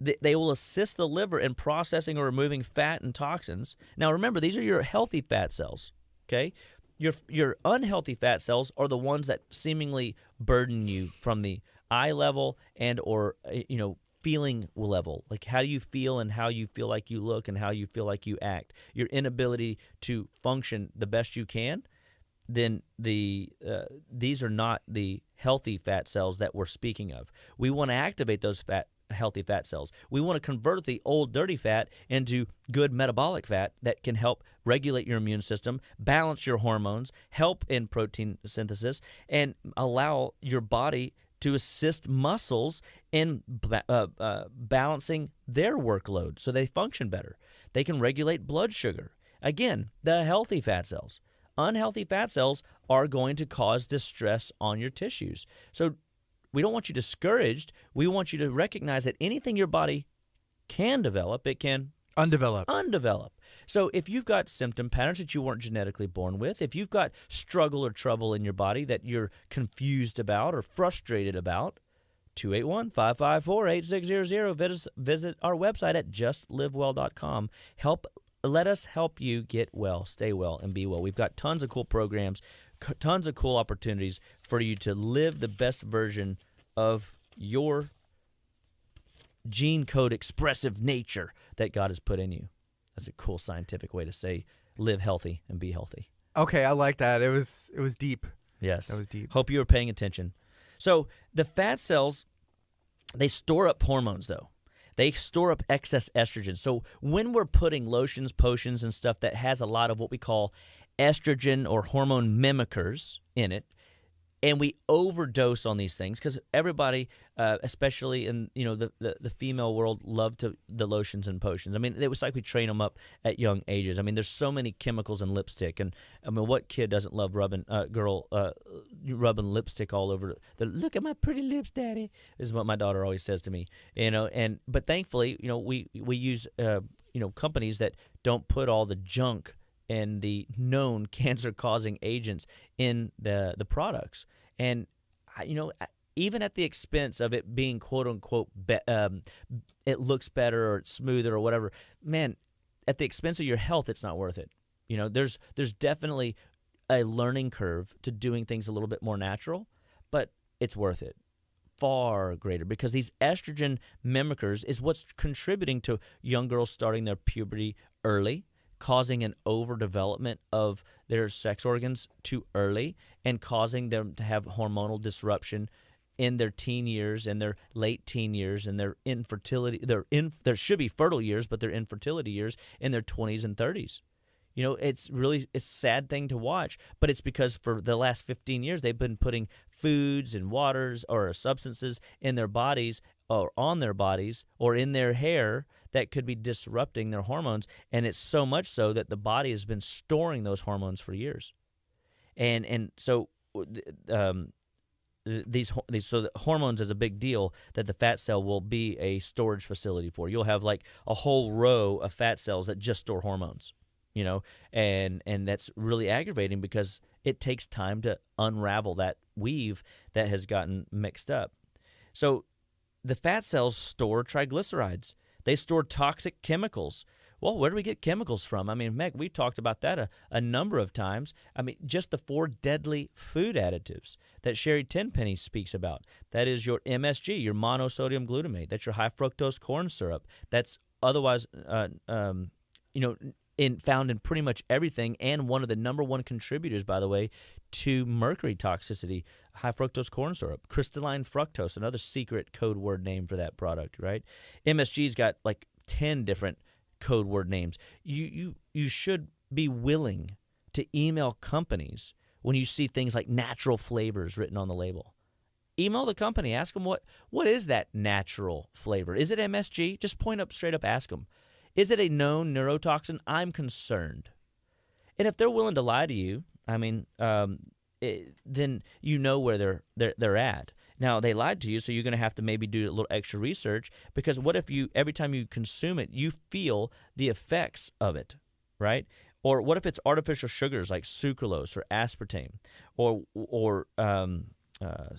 They will assist the liver in processing or removing fat and toxins. Now remember, these are your healthy fat cells, okay? Your unhealthy fat cells are the ones that seemingly burden you from the eye level and or feeling level. Like, how do you feel and how you feel like you look and how you feel like you act. Your inability to function the best you can, then these are not the healthy fat cells that we're speaking of. We want to activate those healthy fat cells. We want to convert the old dirty fat into good metabolic fat that can help regulate your immune system, balance your hormones, help in protein synthesis, and allow your body to assist muscles in balancing their workload so they function better. They can regulate blood sugar. Again, the healthy fat cells. Unhealthy fat cells are going to cause distress on your tissues. So we don't want you discouraged. We want you to recognize that anything your body can develop, it can undevelop. So if you've got symptom patterns that you weren't genetically born with, if you've got struggle or trouble in your body that you're confused about or frustrated about, 281-554-8600. Visit our website at justlivewell.com. Let us help you get well, stay well, and be well. We've got tons of cool programs, tons of cool opportunities for you to live the best version of your gene code expressive nature that God has put in you. That's a cool scientific way to say live healthy and be healthy. Okay, I like that. It was deep. Yes. That was deep. Hope you were paying attention. So the fat cells, they store up hormones, though. They store up excess estrogen. So when we're putting lotions, potions, and stuff that has a lot of what we call estrogen or hormone mimickers in it, And we overdose on these things because everybody, especially in the female world, love the lotions and potions. I mean, it was like we train them up at young ages. I mean, there's so many chemicals in lipstick, and I mean, what kid doesn't love rubbing lipstick all over? Look at my pretty lips, Daddy, is what my daughter always says to me. But thankfully, we use companies that don't put all the junk and the known cancer-causing agents in the products. And, even at the expense of it being quote-unquote, it looks better or it's smoother or whatever, man, at the expense of your health, it's not worth it. There's definitely a learning curve to doing things a little bit more natural, but it's worth it. Far greater, because these estrogen mimickers is what's contributing to young girls starting their puberty early, causing an overdevelopment of their sex organs too early, and causing them to have hormonal disruption in their teen years and their late teen years and their infertility. There should be fertile years, but their infertility years in their 20s and 30s. It's a sad thing to watch, but it's because for the last 15 years they've been putting foods and waters or substances in their bodies or on their bodies or in their hair that could be disrupting their hormones, and it's so much so that the body has been storing those hormones for years. And so the hormones is a big deal that the fat cell will be a storage facility for. You'll have like a whole row of fat cells that just store hormones. And that's really aggravating because it takes time to unravel that weave that has gotten mixed up. So the fat cells store triglycerides. They store toxic chemicals. Well, where do we get chemicals from? I mean, Meg, we talked about that a number of times. I mean, just the 4 deadly food additives that Sherry Tenpenny speaks about. That is your MSG, your monosodium glutamate. That's your high fructose corn syrup. That's otherwise, found in pretty much everything, and one of the number one contributors, by the way, to mercury toxicity, high fructose corn syrup. Crystalline fructose, another secret code word name for that product, right? MSG's got like 10 different code word names. You should be willing to email companies when you see things like natural flavors written on the label. Email the company, ask them what is that natural flavor? Is it MSG? Just straight up ask them. Is it a known neurotoxin? I'm concerned. And if they're willing to lie to you, I mean, then you know where they're at. Now, they lied to you, so you're going to have to maybe do a little extra research, because what if every time you consume it, you feel the effects of it, right? Or what if it's artificial sugars like sucralose or aspartame or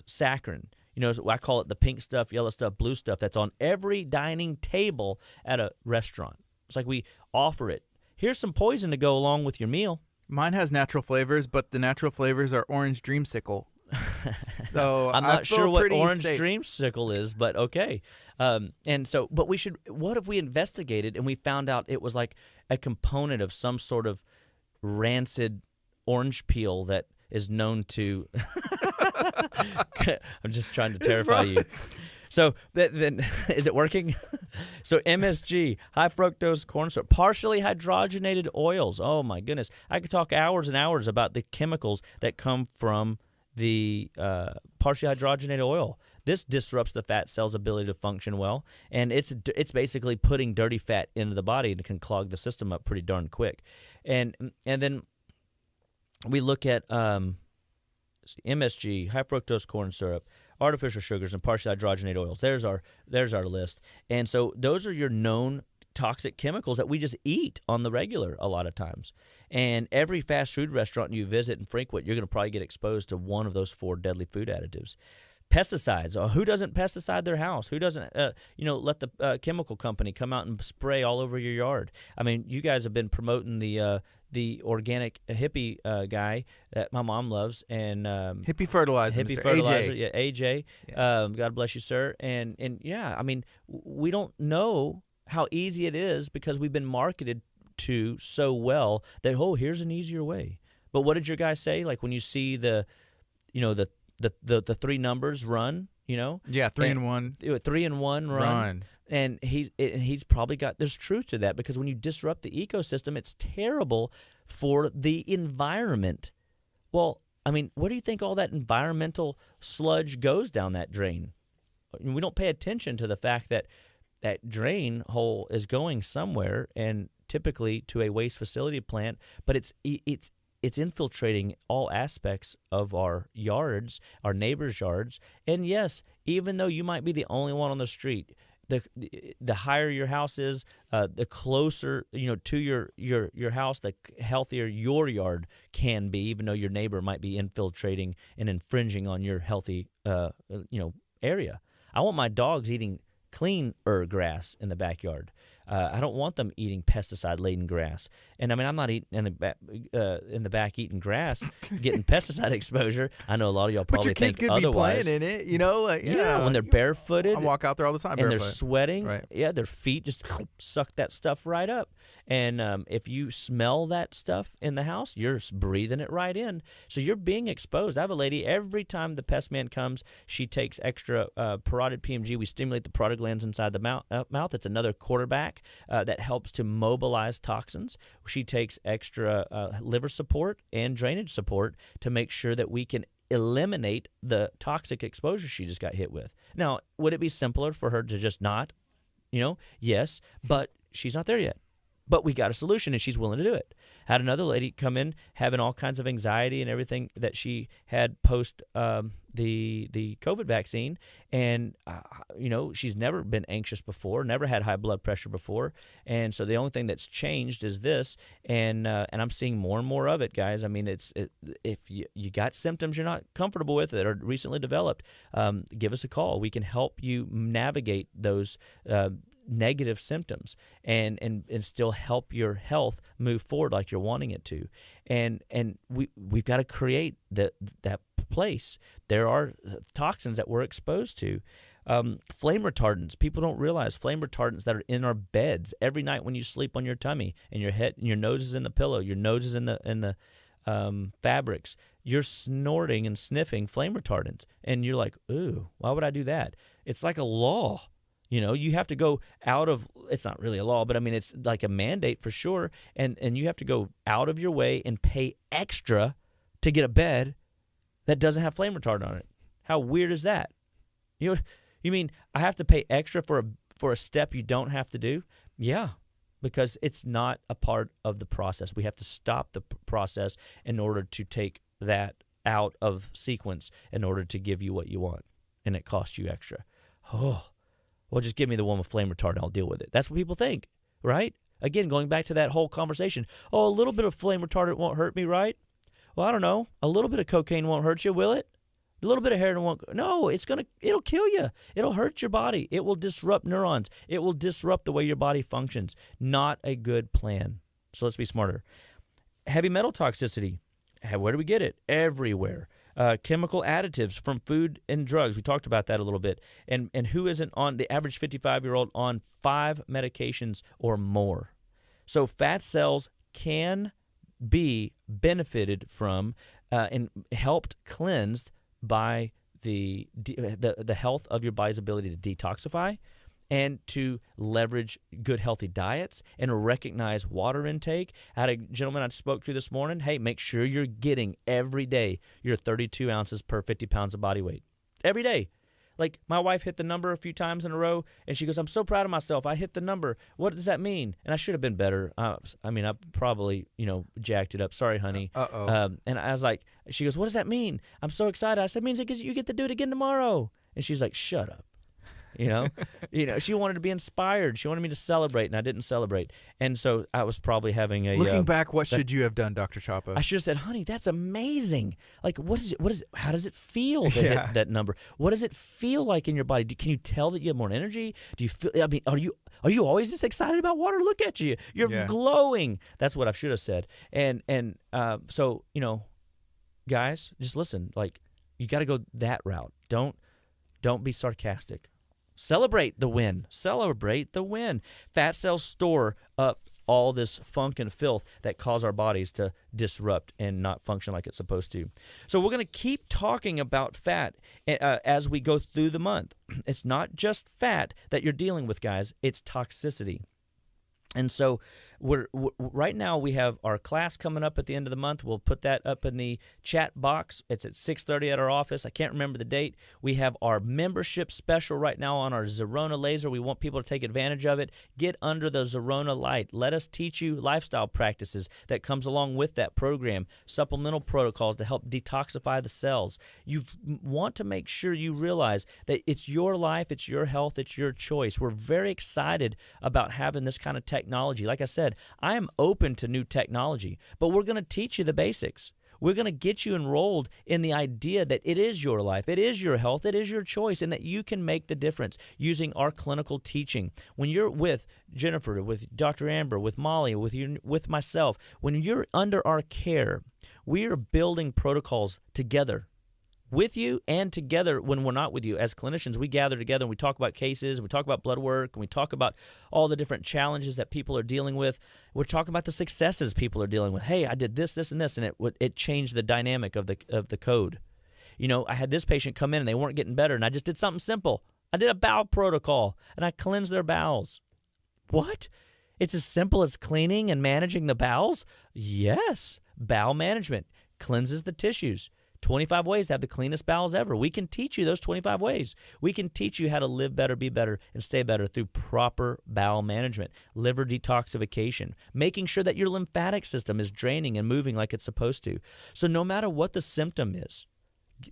saccharin? I call it the pink stuff, yellow stuff, blue stuff that's on every dining table at a restaurant. It's like we offer it. Here's some poison to go along with your meal. Mine has natural flavors, but the natural flavors are orange dreamsicle. So I'm not sure what orange safe. dreamsicle is, but okay. But what if we investigated and we found out it was like a component of some sort of rancid orange peel that is known to I'm just trying to terrify you. So then is it working? So MSG, high fructose corn syrup, partially hydrogenated oils. Oh my goodness. I could talk hours and hours about the chemicals that come from the partially hydrogenated oil. This disrupts the fat cell's ability to function well, and it's basically putting dirty fat into the body and can clog the system up pretty darn quick. And then we look at MSG, high fructose corn syrup, artificial sugars, and partially hydrogenated oils. There's our list. And so those are your known toxic chemicals that we just eat on the regular a lot of times. And every fast food restaurant you visit and frequent, you're going to probably get exposed to one of those 4 deadly food additives. Pesticides. Who doesn't pesticide their house? Who doesn't, let the chemical company come out and spray all over your yard? I mean, you guys have been promoting the organic hippie guy that my mom loves, and hippie fertilizer. Hippie Mr. fertilizer, AJ. yeah, AJ. Yeah. God bless you, sir. And yeah, I mean, we don't know how easy it is because we've been marketed to so well that here's an easier way. But what did your guy say? Like when you see the 3 numbers run, Yeah, 3 and 1. 3 and 1 run. And he's probably there's truth to that, because when you disrupt the ecosystem, it's terrible for the environment. Well, I mean, where do you think all that environmental sludge goes down that drain? We don't pay attention to the fact that that drain hole is going somewhere, and typically to a waste facility plant, but it's infiltrating all aspects of our yards, our neighbors' yards. And yes, even though you might be the only one on the street, the higher your house is, the closer to your house, the healthier your yard can be. Even though your neighbor might be infiltrating and infringing on your healthy area. I want my dogs eating cleaner grass in the backyard. I don't want them eating pesticide-laden grass. And I mean, I'm not eating in the back eating grass, getting pesticide exposure. I know a lot of y'all probably think otherwise. But your kids could be playing in it, when they're barefooted. I walk out there all the time and barefoot. They're sweating. Right. Yeah, their feet just suck that stuff right up. And if you smell that stuff in the house, you're breathing it right in. So you're being exposed. I have a lady, every time the pest man comes, she takes extra parotid PMG. We stimulate the parotid glands inside the mouth. It's another quarterback that helps to mobilize toxins. She takes extra liver support and drainage support to make sure that we can eliminate the toxic exposure she just got hit with. Now, would it be simpler for her to just not? Yes, but she's not there yet. But we got a solution, and she's willing to do it. Had another lady come in having all kinds of anxiety and everything that she had post the COVID vaccine, and she's never been anxious before, never had high blood pressure before, and so the only thing that's changed is this, and I'm seeing more and more of it, guys. I mean, if you got symptoms you're not comfortable with that are recently developed, give us a call. We can help you navigate those negative symptoms and still help your health move forward like you're wanting it to. And we've got to create that place. There are toxins that we're exposed to. Flame retardants. People don't realize flame retardants that are in our beds every night when you sleep on your tummy and your head, and your nose is in the pillow, your nose is in the fabrics. You're snorting and sniffing flame retardants, and you're like, ooh, why would I do that? It's like a law. You have to go out of, it's not really a law, but I mean, it's like a mandate for sure. And you have to go out of your way and pay extra to get a bed that doesn't have flame retardant on it. How weird is that? You mean I have to pay extra for a step you don't have to do? Yeah, because it's not a part of the process. We have to stop the process in order to take that out of sequence in order to give you what you want. And it costs you extra. Oh. Well, just give me the one with flame retardant. I'll deal with it. That's what people think, right? Again, going back to that whole conversation. Oh, a little bit of flame retardant won't hurt me, right? Well, I don't know. A little bit of cocaine won't hurt you, will it? A little bit of heroin won't. No, it'll kill you. It'll hurt your body. It will disrupt neurons. It will disrupt the way your body functions. Not a good plan. So let's be smarter. Heavy metal toxicity. Where do we get it? Everywhere. Chemical additives from food and drugs. We talked about that a little bit. And who isn't on the average 55-year-old on 5 medications or more? So fat cells can be benefited from and helped cleansed by the health of your body's ability to detoxify and to leverage good, healthy diets and recognize water intake. I had a gentleman I spoke to this morning. Hey, make sure you're getting every day your 32 ounces per 50 pounds of body weight. Every day. Like, my wife hit the number a few times in a row, and she goes, I'm so proud of myself. I hit the number. What does that mean? And I should have been better. I probably, jacked it up. Sorry, honey. And I was like, she goes, what does that mean? I'm so excited. I said, it means you get to do it again tomorrow. And she's like, shut up. She wanted to be inspired. She wanted me to celebrate, and I didn't celebrate. And so I was probably having looking back, what should you have done, Dr. Chapa? I should have said, honey, that's amazing. Like, what is it? How does it feel to hit that number? What does it feel like in your body? Can you tell that you have more energy? Do you feel, are you always this excited about water? Look at you. You're glowing. That's what I should have said. And so, guys, just listen. Like, you got to go that route. Don't be sarcastic. Celebrate the win. Celebrate the win. Fat cells store up all this funk and filth that cause our bodies to disrupt and not function like it's supposed to. So we're going to keep talking about fat as we go through the month. It's not just fat that you're dealing with, guys. It's toxicity. And so Right now we have our class coming up at the end of the month. We'll put that up in the chat box. It's at 6:30 at our office. I can't remember the date. We have our membership special right now on our Zerona laser. We want people to take advantage of it. Get under the Zerona light. Let us teach you lifestyle practices that comes along with that program, supplemental protocols to help detoxify the cells. You want to make sure you realize that it's your life, it's your health, it's your choice. We're very excited about having this kind of technology. Like I said, I am open to new technology, but we're going to teach you the basics. We're going to get you enrolled in the idea that it is your life, it is your health, it is your choice, and that you can make the difference using our clinical teaching. When you're with Jennifer, with Dr. Amber, with Molly, with myself, when you're under our care, we are building protocols together with you and together when we're not with you. As clinicians, we gather together and we talk about cases, we talk about blood work, and we talk about all the different challenges that people are dealing with. We're talking about the successes people are dealing with. Hey, I did this, this, and this, and it changed the dynamic of the code. You know, I had this patient come in and they weren't getting better, and I just did something simple. I did a bowel protocol, and I cleansed their bowels. What? It's as simple as cleaning and managing the bowels? Yes. Bowel management cleanses the tissues. 25 ways to have the cleanest bowels ever. We can teach you those 25 ways. We can teach you how to live better, be better, and stay better through proper bowel management, liver detoxification, making sure that your lymphatic system is draining and moving like it's supposed to. So no matter what the symptom is,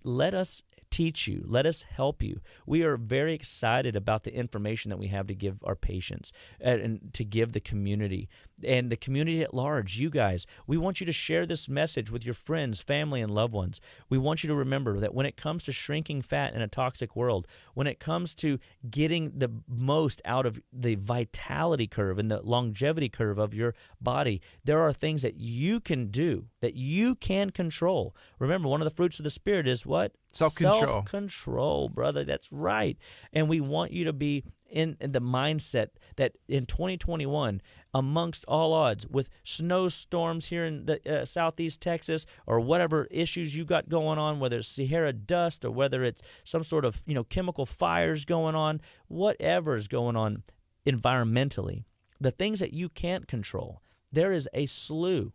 let us teach you. Let us help you. We are very excited about the information that we have to give our patients and to give the community and the community at large. You guys, we want you to share this message with your friends, family, and loved ones. We want you to remember that when it comes to shrinking fat in a toxic world, when it comes to getting the most out of the vitality curve and the longevity curve of your body, there are things that you can do, that you can control. Remember, one of the fruits of the Spirit is what? Self-control. Self-control, brother. That's right. And we want you to be in the mindset that in 2021, amongst all odds, with snowstorms here in the southeast Texas or whatever issues you got going on, whether it's Sahara dust or whether it's some sort of chemical fires going on, whatever is going on environmentally, the things that you can't control, there is a slew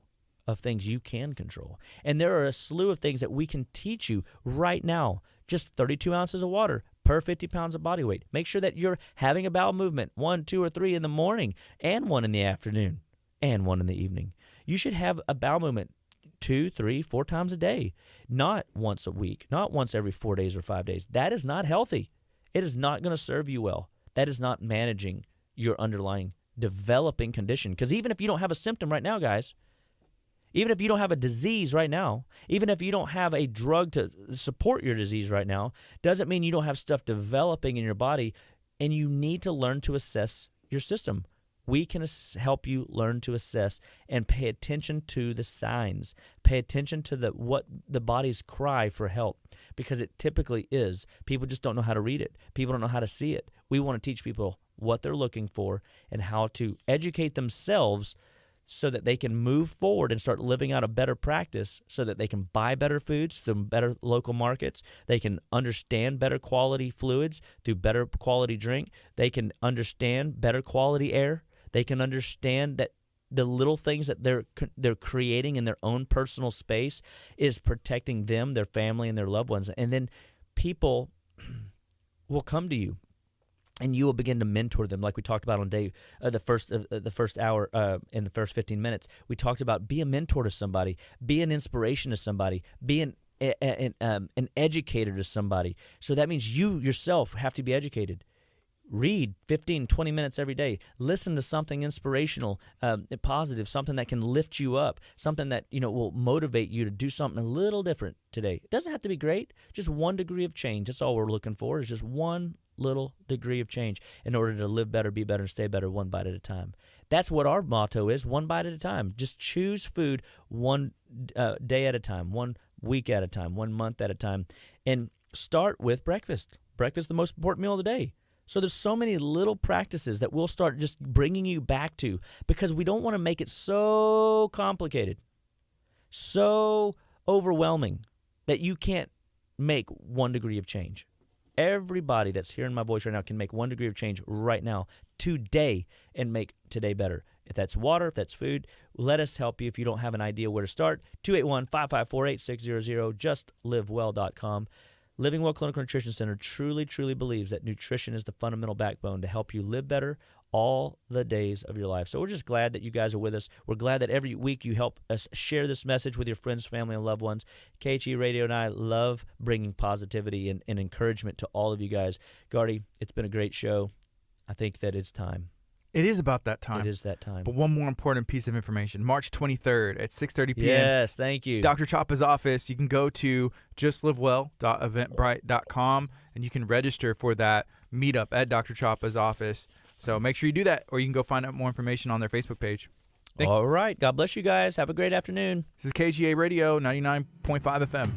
of things you can control. And there are a slew of things that we can teach you right now. Just 32 ounces of water per 50 pounds of body weight. Make sure that you're having a bowel movement 1, 2, or 3 in the morning and 1 in the afternoon and 1 in the evening. You should have a bowel movement 2, 3, 4 times a day, not once a week, not once every 4 days or 5 days. That is not healthy. It is not going to serve you well. That is not managing your underlying developing condition. Because even if you don't have a symptom right now, guys, even if you don't have a disease right now, even if you don't have a drug to support your disease right now, doesn't mean you don't have stuff developing in your body, and you need to learn to assess your system. We can help you learn to assess and pay attention to the signs. Pay attention to what the body's cry for help, because it typically is. People just don't know how to read it. People don't know how to see it. We want to teach people what they're looking for and how to educate themselves so that they can move forward and start living out a better practice, so that they can buy better foods from better local markets. They can understand better quality fluids through better quality drink. They can understand better quality air. They can understand that the little things that they're creating in their own personal space is protecting them, their family, and their loved ones. And then people will come to you, and you will begin to mentor them, like we talked about on the first hour in the first 15 minutes. We talked about be a mentor to somebody, be an inspiration to somebody, be an educator to somebody. So that means you yourself have to be educated. Read 15, 20 minutes every day. Listen to something inspirational, positive, something that can lift you up, something that will motivate you to do something a little different today. It doesn't have to be great. Just 1 degree of change. That's all we're looking for, is just 1 little degree of change in order to live better, be better, and stay better 1 bite at a time. That's what our motto is, 1 bite at a time. Just choose food 1 day at a time, 1 week at a time, 1 month at a time, and start with breakfast. Breakfast is the most important meal of the day. So there's so many little practices that we'll start just bringing you back to, because we don't want to make it so complicated, so overwhelming that you can't make 1 degree of change. Everybody that's hearing my voice right now can make 1 degree of change right now, today, and make today better. If that's water, if that's food, let us help you if you don't have an idea where to start. 281-554-8600, justlivewell.com. Living Well Clinical Nutrition Center truly, truly believes that nutrition is the fundamental backbone to help you live better all the days of your life. So we're just glad that you guys are with us. We're glad that every week you help us share this message with your friends, family, and loved ones. KHEA Radio and I love bringing positivity and encouragement to all of you guys. Gardy, it's been a great show. I think that it's time. It is about that time. It is that time. But one more important piece of information. March 23rd at 6:30 p.m. Yes, thank you. Dr. Chapa's office. You can go to justlivewell.eventbrite.com and you can register for that meetup at Dr. Chapa's office. So make sure you do that, or you can go find out more information on their Facebook page. All right. God bless you guys. Have a great afternoon. This is KHEA Radio, 99.5 FM.